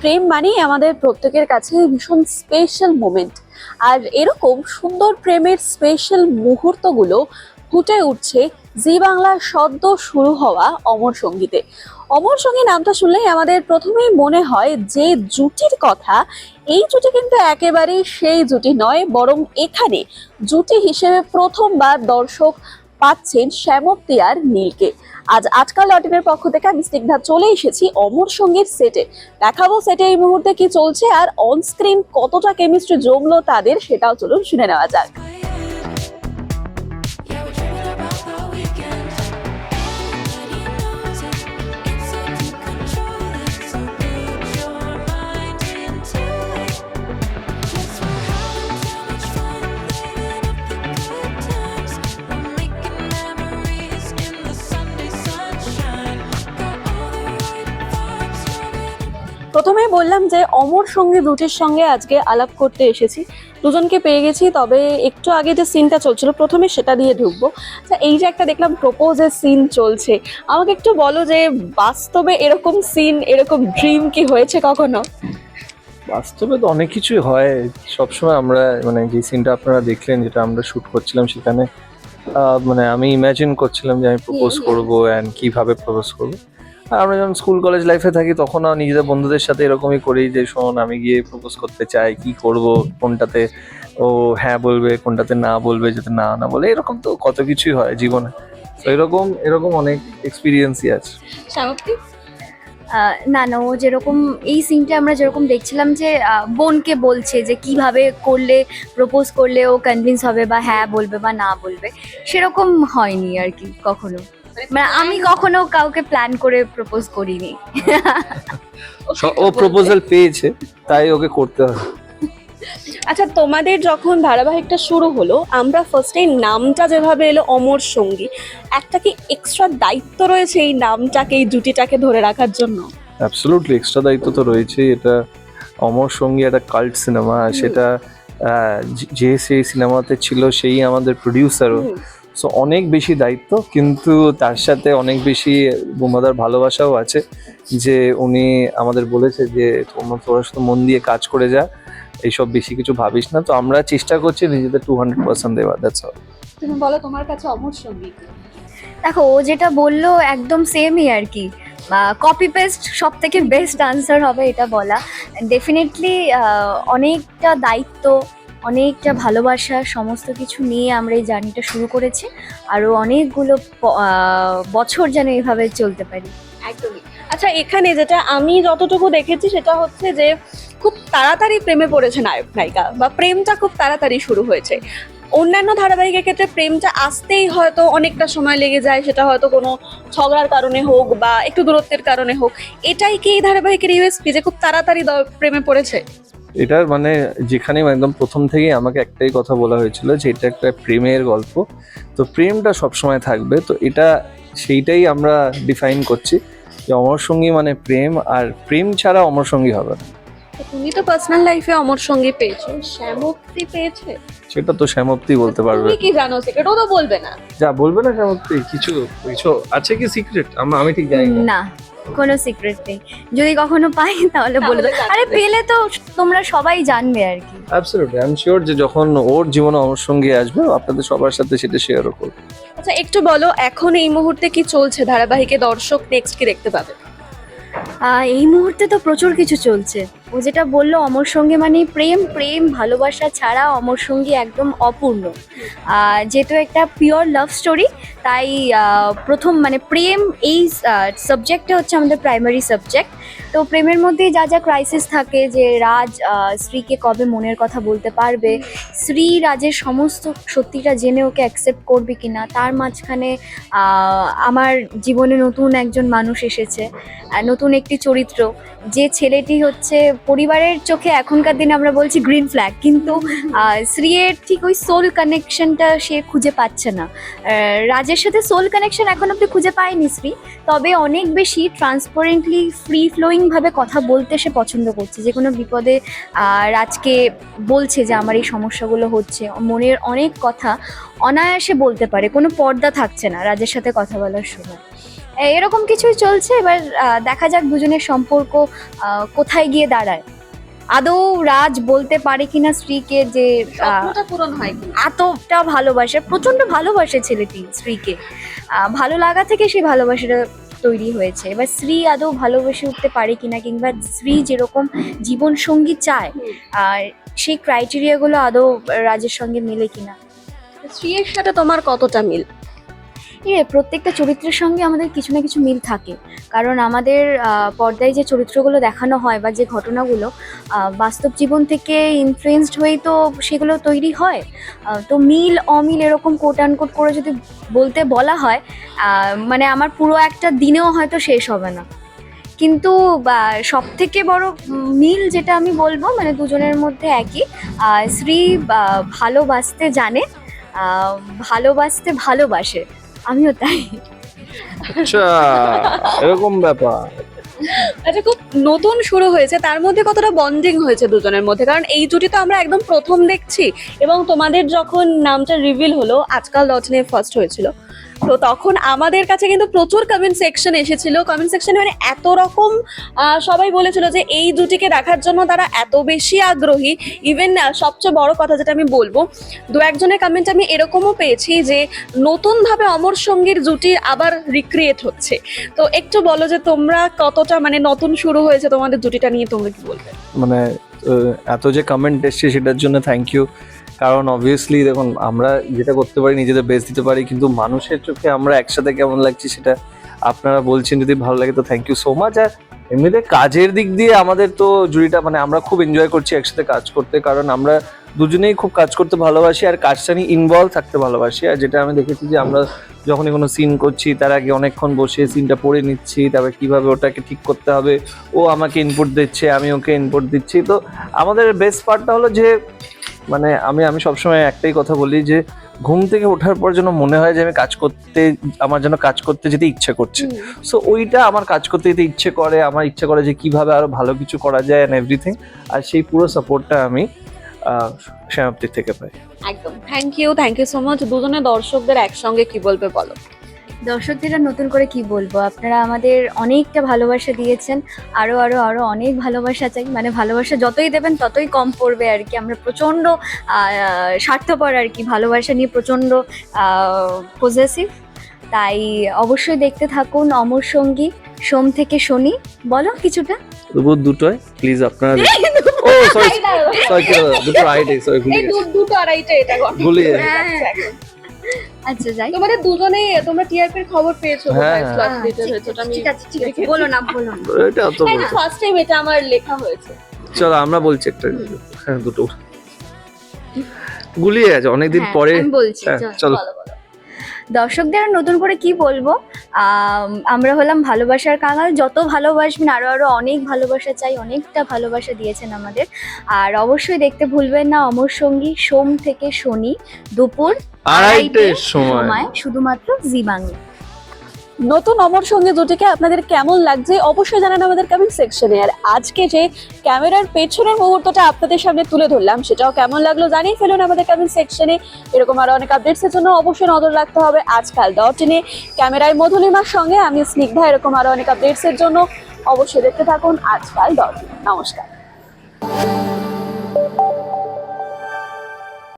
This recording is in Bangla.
প্রেম মানেই আমাদের প্রত্যেকের কাছে ভীষণ স্পেশাল মোমেন্ট। আর এরকম সুন্দর প্রেমের স্পেশাল মুহূর্তগুলো ফুটে উঠছে জি বাংলার সদ্য শুরু হওয়া অমর সঙ্গীতে। অমর সঙ্গী নামটা শুনলেই আমাদের প্রথমেই মনে হয় যে জুটির কথা, এই জুটি কিন্তু একেবারেই সেই জুটি নয়, বরং এখানে জুটি হিসেবে প্রথমবার দর্শক পাচ্ছেন শ্যামপ্তি আর নীলকে। আজ আজকাল লটিনের পক্ষ থেকে আমি স্নিগ্ধা চলে এসেছি অমর সঙ্গীর সেটে। দেখাবো সেটে এই মুহূর্তে কি চলছে আর অন স্ক্রিন কতটা কেমিস্ট্রি জমলো তাদের, সেটাও চলুন শুনে নেওয়া যাক। প্রথমেই বললাম যে অমর সঙ্গী দুটির সঙ্গে আজকে আলাপ করতে এসেছি, দুজনকে পেয়ে গেছি। তবে একটু আগে যে সিনটা চলছিল প্রথমে সেটা দিয়ে ঢুকবো। এই যে একটা দেখলাম প্রপোজের সিন চলছে, আমাকে একটু বলো যে বাস্তবে এরকম সিন, এরকম ড্রিম কি হয়েছে কখনো? বাস্তবে তো অনেক কিছুই হয় সবসময়। আমরা যে সিনটা আপনারা দেখলেন, যেটা আমরা শুট করছিলাম, সেখানে আমি ইমাজিন করছিলাম যে আমি প্রপোজ করবো অ্যান্ড কিভাবে প্রপোজ করবো। আর আমরা যখন স্কুল কলেজ লাইফে থাকি তখন নিজেদের বন্ধুদের সাথে এরকমই করি যে শোন, আমি গিয়ে প্রপোজ করতে চাই, কি করব, কোনটাতে ও হ্যাঁ বলবে, কোনটাতে না বলবে, যাতে না না বলে, এরকম তো কত কিছুই হয় জীবনে। তো এরকম অনেক এক্সপিরিয়েন্সই আছে। না না, ও যেরকম এই সিনটা আমরা যেরকম দেখছিলাম যে বোনকে বলছে যে কিভাবে করলে প্রপোজ করলে ও কনভিন্স হবে বা হ্যাঁ বলবে বা না বলবে, সেরকম হয়নি আর কি কখনো। আমি কখনো কাউকে প্ল্যান করে প্রপোজ করিনি। ও প্রপোজাল পেয়েছে তাই ওকে করতে হবে। আচ্ছা, তোমাদের যখন ধারাবাহিকটা শুরু হলো, আমরা ফার্স্টে নামটা যেভাবে এলো অমর সঙ্গী, একটা কি এক্সট্রা দায়িত্ব রয়েছে এই নামটাকে, এই জুটিটাকে ধরে রাখার জন্য? অ্যাবসলিউটলি এক্সট্রা দায়িত্ব তো রয়েছেই। এটা অমর সঙ্গী একটা কাল্ট সিনেমা, সেটা যে সেই সিনেমাতে ছিল সেই আমাদের প্রডিউসারও। সো অনেক বেশি দায়িত্ব, কিন্তু তার সাথে অনেক বেশি বোমাদার ভালোবাসাও আছে যে উনি আমাদের বলেছে যে তোরা শুধু মন দিয়ে কাজ করে যা, এইসব বেশি কিছু ভাবিস না। তো আমরা চেষ্টা করছি নিজেদের 200% দেওয়া। That's all. তুমি বলো তোমার কাছে অমর সঙ্গী। দেখো, ও যেটা বললো একদম সেমই আর কি। কপি পেস্ট সব থেকে বেস্ট আনসার হবে এটা বলা। ডেফিনেটলি অনেকটা দায়িত্ব, অনেকটা ভালোবাসা, সমস্ত কিছু নিয়ে আমরা এই জার্নিটা শুরু করেছি। আরও অনেকগুলো বছর যেন এইভাবে চলতে পারি। একদমই। আচ্ছা, এখানে যেটা আমি যতটুকু দেখেছি সেটা হচ্ছে যে খুব তাড়াতাড়ি প্রেমে পড়েছে নায়ক নায়িকা, বা প্রেমটা খুব তাড়াতাড়ি শুরু হয়েছে। অন্যান্য ধারাবাহিকের ক্ষেত্রে প্রেমটা আসতেই হয়তো অনেকটা সময় লেগে যায়, সেটা হয়তো কোনো ঝগড়ার কারণে হোক বা একটু দূরত্বের কারণে হোক। এটাই কি এই ধারাবাহিকের ইউএসপি যে খুব তাড়াতাড়ি প্রেমে পড়েছে? এটার যেখানে একদম প্রথম থেকেই আমাকে একটাই কথা বলা হয়েছিল যে এটা একটা প্রেমের গল্প, তো প্রেমটা সবসময় থাকবে। তো এটা সেইটাই আমরা ডিফাইন করছি যে অমর সঙ্গী মানে প্রেম, আর প্রেম ছাড়া অমর সঙ্গী হবে না। তুমি তো পার্সোনাল লাইফে অমর সঙ্গী পেয়েছো, শ্যামপ্তি পেয়েছে? সেটা তো শ্যামপ্তি বলতে পারবে। তুমি কি জানো? সেটাও তো বলবে না। যা বলবে না শ্যামপ্তি, কিছু কিছু আছে কি সিক্রেট? আমি ঠিক জানি না। না, কোনো সিক্রেট নেই। যদি কখনো পাই তাহলে বলবে। তাহলে আরে পেলে তো তোমরা সবাই জানবে আর কি। অ্যাবসলিউটলি, আই এম শিওর যে যখন ওর জীবনে অমর সঙ্গী আসবে আপনাদের সবার সাথে সেটা শেয়ারও করবে। আচ্ছা, একটু বলো এখন এই মুহূর্তে কি চলছে ধারাবাহিকে, দর্শক নেক্সট কি দেখতে পাবে? এই মুহূর্তে তো প্রচুর কিছু চলছে। ও যেটা বললো অমর সঙ্গী মানে প্রেম, প্রেম ভালোবাসা ছাড়া অমর সঙ্গী একদম অপূর্ণ। যেহেতু একটা পিওর লাভ স্টোরি, তাই প্রথম প্রেম এই সাবজেক্টটা হচ্ছে আমাদের প্রাইমারি সাবজেক্ট। তো প্রেমের মধ্যে যা যা ক্রাইসিস থাকে, যে রাজ শ্রীকে কবে মনের কথা বলতে পারবে, শ্রী রাজের সমস্ত সত্যিটা জেনে ওকে অ্যাকসেপ্ট করবে কিনা, তার মাঝখানে আমার জীবনে নতুন একজন মানুষ এসেছে, নতুন একটি চরিত্র, যে ছেলেটি হচ্ছে পরিবারের চোখে এখনকার দিনে আমরা বলছি গ্রিন ফ্ল্যাগ, কিন্তু শ্রীয়ের ঠিক ওই সোল কানেকশনটা সে খুঁজে পাচ্ছে না। রাজের সাথে সোল কানেকশন এখন অব্দি খুঁজে পায়নি শ্রী, তবে অনেক বেশি ট্রান্সপারেন্টলি ফ্রি ফ্লোয়িংভাবে কথা বলতে সে পছন্দ করছে। যে কোনো বিপদে রাজকে বলছে যে আমার এই সমস্যাগুলো হচ্ছে, মনের অনেক কথা অনায়াসে বলতে পারে, কোনো পর্দা থাকছে না রাজের সাথে কথা বলার সময়। এরকম কিছুই চলছে। এবার দেখা যাক দুজনের সম্পর্ক কোথায় গিয়ে দাঁড়ায়। আদৌ রাজ বলতে পারে কিনা স্ত্রীকে যে স্বপ্নটা পূরণ হয় কি? এতটা ভালোবাসে, প্রচন্ড ভালোবাসে ছেলেটি স্ত্রীকে, ভালো লাগা থেকে সেই ভালোবাসাটা তৈরি হয়েছে। এবার স্ত্রী আদৌ ভালোবেসে উঠতে পারে কিনা, কিংবা স্ত্রী যেরকম জীবন সঙ্গী চায় আর সেই ক্রাইটেরিয়াগুলো আদৌ রাজের সঙ্গে মেলে কিনা। স্ত্রীর সাথে তোমার কতটা মিল? প্রত্যেকটা চরিত্রের সঙ্গে আমাদের কিছু না কিছু মিল থাকে, কারণ আমাদের পর্দায় যে চরিত্রগুলো দেখানো হয় বা যে ঘটনাগুলো বাস্তব জীবন থেকে ইনফ্লুয়েন্সড হয়েই তো সেগুলো তৈরি হয়। তো মিল অমিল এরকম কোট আনকোট করে যদি বলা হয়, মানে আমার পুরো একটা দিনেও হয়তো শেষ হবে না। কিন্তু সব থেকে বড় মিল যেটা আমি বলবো, মানে দুজনের মধ্যে একই, শ্রী ভালোবাসতে জানে, ভালোবাসতে ভালোবাসে, আমিও তাই। আচ্ছা, এরকম ব্যাপার। আচ্ছা, খুব নতুন শুরু হয়েছে, তার মধ্যে কতটা বন্ডিং হয়েছে দুজনের মধ্যে? কারণ এই জুটি তো আমরা একদম প্রথম দেখছি, এবং তোমাদের যখন নামটা রিভিল হলো আজকাল ডট নিয়ে ফার্স্ট হয়েছিল, তো তখন আমাদের কাছে কিন্তু প্রচুর কমেন্ট সেকশন এসেছিল। কমেন্ট সেকশনে মানে এত রকম সবাই বলেছিল যে এই জুটিকে দেখার জন্য তারা এত বেশি আগ্রহী। ইভেন সবচেয়ে বড় কথা যেটা আমি বলবো, দু একজনের কমেন্ট আমি এরকমও পেয়েছি যে নতুনভাবে অমর সঙ্গীর জুটি আবার রিক্রিয়েট হচ্ছে। তো একটু বলো যে তোমরা কতটা, মানে নতুন শুরু হয়েছে তোমাদের জুটিটা নিয়ে, তোমরা কি বলবে? মানে এত যে কমেন্ট এসছে সেটার জন্য থ্যাংক ইউ। কারণ অবভিয়াসলি দেখুন, আমরা যেটা করতে পারি নিজেদের বেস্ট দিতে পারি, কিন্তু মানুষের চোখে আমরা একসাথে কেমন লাগছি সেটা আপনারা বলছেন, যদি ভালো লাগে তো থ্যাংক ইউ সো মাচ। আর এমনিতে কাজের দিক দিয়ে আমাদের তো জুড়িটা, মানে আমরা খুব এনজয় করছি একসাথে কাজ করতে, কারণ আমরা দুজনেই খুব কাজ করতে ভালোবাসি আর কাজটা নিয়ে ইনভলভ থাকতে ভালোবাসি। আর যেটা আমি দেখেছি যে আমরা যখনই কোনো সিন করছি তার আগে অনেকক্ষণ বসে সিনটা পড়ে নিচ্ছি, তারপরে কীভাবে ওটাকে ঠিক করতে হবে, ও আমাকে ইনপুট দিচ্ছে, আমি ওকে ইনপুট দিচ্ছি। তো আমাদের বেস্ট পার্টটা হলো যে, মানে আমি সবসময় একটাই কথা বলি যে ঘুম থেকে ওঠার পর যেন মনে হয় যে আমার যেন কাজ করতে যেতে ইচ্ছে করছে। সো ওইটা আমার কাজ করতে যেতে ইচ্ছে করে, আমার ইচ্ছে করে যে কিভাবে আরো ভালো কিছু করা যায় এন্ড এভরিথিং। আর সেই পুরো সাপোর্টটা আমি সেনাপতির থেকে পাই। একদম, থ্যাংক ইউ সো মাচ। দুজনে দর্শকদের একসঙ্গে কি বলবে বলো? দর্শকদের আর নতুন করে কি বলবো, আপনারা আমাদের অনেকটা ভালোবাসা দিয়েছেন, আরো আরো আরো অনেক ভালোবাসা চাই। মানে ভালোবাসা যতই দেবেন ততই কম পড়বে আর কি। আমরা প্রচণ্ড স্বার্থপর আর কি, ভালোবাসা নিয়ে প্রচণ্ড পজেসিভ। তাই অবশ্যই দেখতে থাকুন অমর সঙ্গী, সোম থেকে শনি। বলো কিছুটা। তবু দুটোই প্লিজ আপনারা ও সরি দুটো আইডি, সরি দুটো আড়াইটা এটা গুলিয়ে। আচ্ছা যাই, তোমাদের দুজনে তোমরা টিআরপির খবর পেয়েছো? ঠিক আছে, বলো না। এটা তো ফার্স্ট টাইম এটা আমার লেখা হয়েছে। চলো আমরা বলছি একটা, হ্যাঁ দুটো গুলিয়ে আছে অনেকদিন পরে। আমি বলছি, চলো। দর্শকদের আর নতুন করে কি বলবো, আমরা হলাম ভালোবাসার কাঙাল। যত ভালোবাসবেন আরো আরো অনেক ভালোবাসা চাই, অনেকটা ভালোবাসা দিয়েছেন আমাদের। আর অবশ্যই দেখতে ভুলবেন না অমর সঙ্গী, সোম থেকে শনি দুপুর 2:30টার সময়, শুধুমাত্র জি বাংলা। নতুন অমর সঙ্গী জুটিকে আপনাদের কেমন লাগছে অবশ্যই জানান আমাদের কমেন্ট সেকশনে। আর আজকে যে ক্যামেরার পেছনের মুহূর্তটা আপনাদের সামনে তুলে ধরলাম সেটাও কেমন লাগলো জানিয়ে ফেলুন আমাদের কমেন্ট সেকশনে। এরকম আরো অনেক আপডেটসের জন্য অবশ্যই নজর রাখতে হবে আজকাল .in। ক্যামেরায় মধুলিমার সঙ্গে আমি স্নিগ্ধা। এরকম আরো অনেক আপডেটসের জন্য অবশ্যই দেখতে থাকুন আজকাল .in। নমস্কার।